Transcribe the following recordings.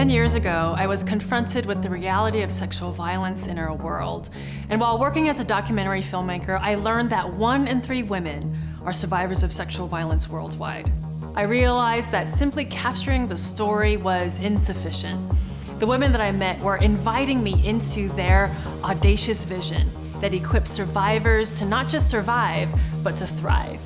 10 years ago, I was confronted with the reality of sexual violence in our world. And while working as a documentary filmmaker, I learned that 1 in 3 women are survivors of sexual violence worldwide. I realized that simply capturing the story was insufficient. The women that I met were inviting me into their audacious vision that equips survivors to not just survive, but to thrive.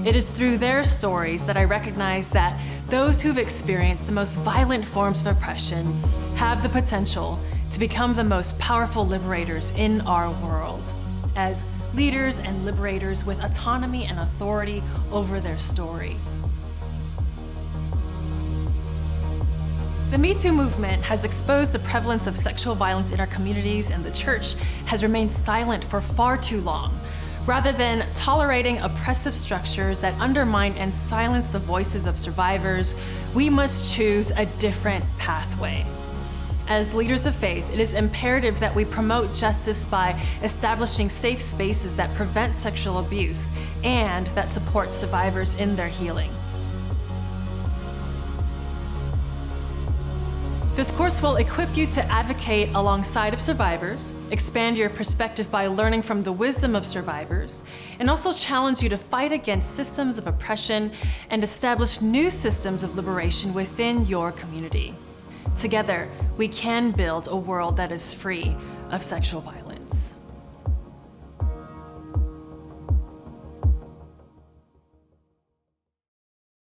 It is through their stories that I recognize that those who've experienced the most violent forms of oppression have the potential to become the most powerful liberators in our world, as leaders and liberators with autonomy and authority over their story. The Me Too movement has exposed the prevalence of sexual violence in our communities, and the church has remained silent for far too long. Rather than tolerating oppressive structures that undermine and silence the voices of survivors, we must choose a different pathway. As leaders of faith, it is imperative that we promote justice by establishing safe spaces that prevent sexual abuse and that support survivors in their healing. This course will equip you to advocate alongside of survivors, expand your perspective by learning from the wisdom of survivors, and also challenge you to fight against systems of oppression and establish new systems of liberation within your community. Together, we can build a world that is free of sexual violence.